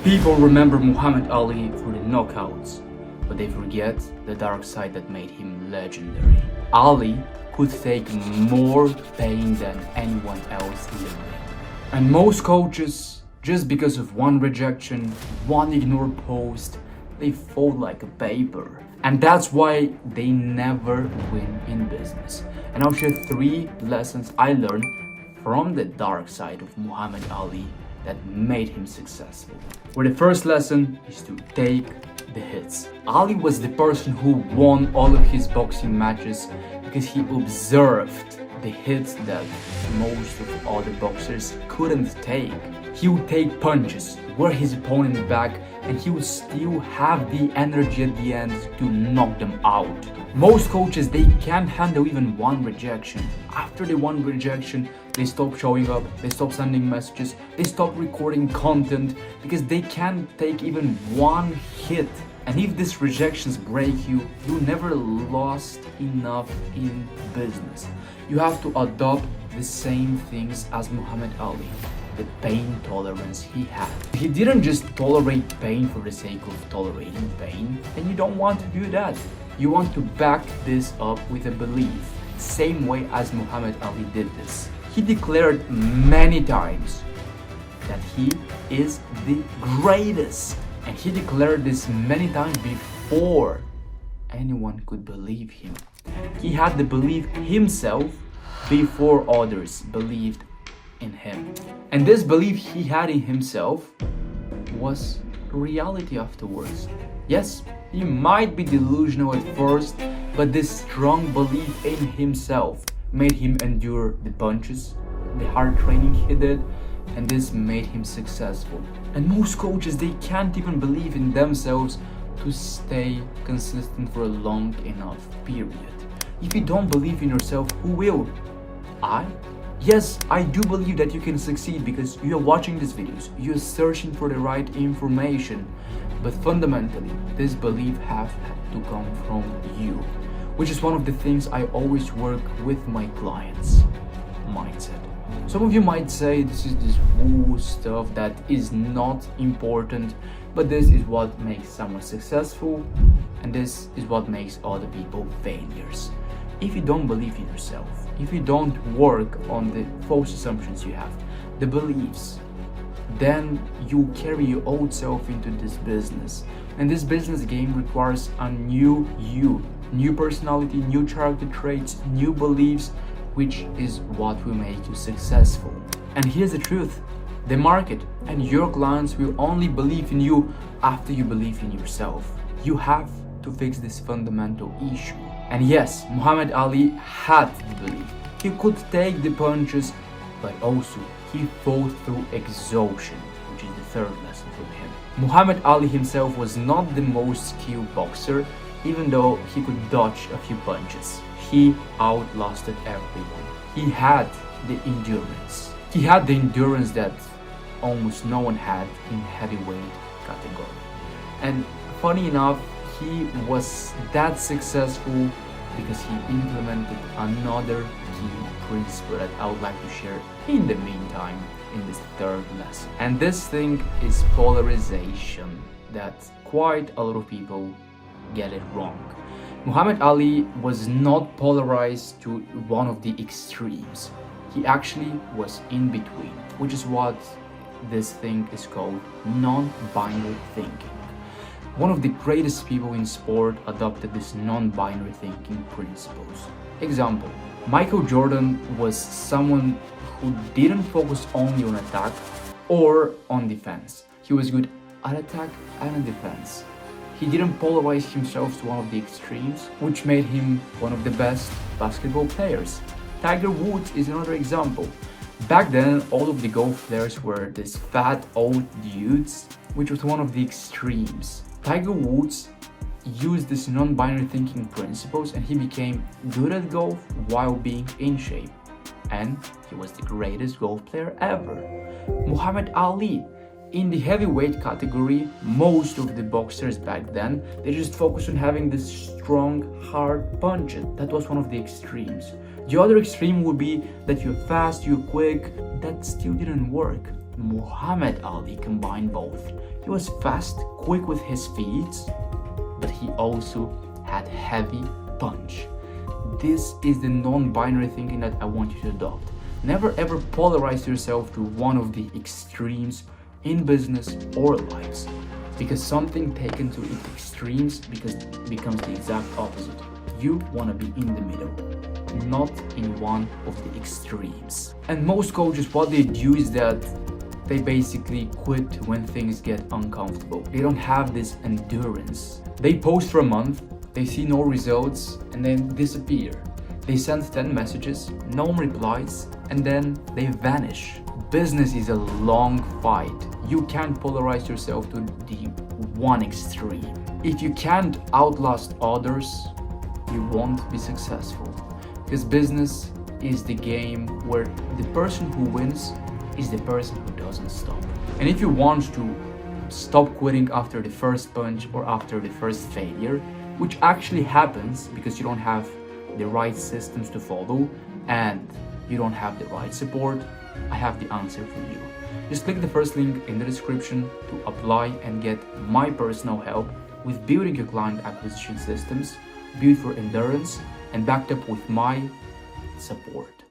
People remember Muhammad Ali for the knockouts, but they forget the dark side that made him legendary. Ali could take more pain than anyone else in the ring. And most coaches, just because of one rejection, one ignored post, they fold like a paper. And that's why they never win in business. And I'll share 3 lessons I learned from the dark side of Muhammad Ali that made him successful. Where the first lesson is to take the hits. Ali was the person who won all of his boxing matches because he observed the hits that most of other boxers couldn't take. He would take punches, wear his opponent back, and he would still have the energy at the end to knock them out. Most coaches, they can't handle even one rejection. After the one rejection, they stop showing up, they stop sending messages, they stop recording content because they can't take even one hit. And if these rejections break you, you never lost enough in business. You have to adopt the same things as Muhammad Ali, the pain tolerance he had. He didn't just tolerate pain for the sake of tolerating pain, and you don't want to do that. You want to back this up with a belief, same way as Muhammad Ali did this. He declared many times that he is the greatest. And he declared this many times before anyone could believe him. He had the belief himself before others believed in him. And this belief he had in himself was reality afterwards. Yes, he might be delusional at first, but this strong belief in himself made him endure the punches, the hard training he did, and this made him successful. And most coaches, they can't even believe in themselves to stay consistent for a long enough period. If you don't believe in yourself, who will? I? Yes, I do believe that you can succeed because you're watching these videos, you're searching for the right information. But fundamentally, this belief has to come from you, which is one of the things I always work with my clients. Mindset. Some of you might say this is this woo stuff that is not important, but this is what makes someone successful, and this is what makes other people failures. If you don't believe in yourself, if you don't work on the false assumptions you have, the beliefs, then you carry your old self into this business. And this business game requires a new you, new personality, new character traits, new beliefs, which is what will make you successful. And here's the truth, the market and your clients will only believe in you after you believe in yourself. You have to fix this fundamental issue. And yes, Muhammad Ali had the belief. He could take the punches, but also he fought through exhaustion, which is the third lesson from him. Muhammad Ali himself was not the most skilled boxer, even though he could dodge a few punches. He outlasted everyone. He had the endurance. He had the endurance that almost no one had in heavyweight category. And funny enough, he was that successful because he implemented another key principle that I would like to share in the meantime in this third lesson. And this thing is polarization, that quite a lot of people get it wrong. Muhammad Ali was not polarized to one of the extremes. He actually was in between, which is what this thing is called non-binary thinking. One of the greatest people in sport adopted this non-binary thinking principles. Example, Michael Jordan was someone who didn't focus only on attack or on defense. He was good at attack and at defense. He didn't polarize himself to one of the extremes, which made him one of the best basketball players. Tiger Woods is another example. Back then, all of the golf players were these fat old dudes, which was one of the extremes. Tiger Woods used this non-binary thinking principles and he became good at golf while being in shape. And he was the greatest golf player ever. Muhammad Ali, in the heavyweight category, most of the boxers back then, they just focused on having this strong, hard punch. That was one of the extremes. The other extreme would be that you're fast, you're quick. That still didn't work. Muhammad Ali combined both. He was fast, quick with his feet, but he also had heavy punch. This is the non-binary thinking that I want you to adopt. Never ever polarize yourself to one of the extremes in business or lives, because something taken to its extremes becomes the exact opposite. You want to be in the middle, not in one of the extremes. And most coaches, what they do is that they basically quit when things get uncomfortable. They don't have this endurance. They post for a month, they see no results, and then disappear. They send 10 messages, no replies, and then they vanish. Business is a long fight. You can't polarize yourself to the one extreme. If you can't outlast others, you won't be successful. Because business is the game where the person who wins is the person who doesn't stop. And if you want to stop quitting after the first punch or after the first failure, which actually happens because you don't have the right systems to follow and you don't have the right support, I have the answer for you. Just click the first link in the description to apply and get my personal help with building your client acquisition systems, built for endurance and backed up with my support.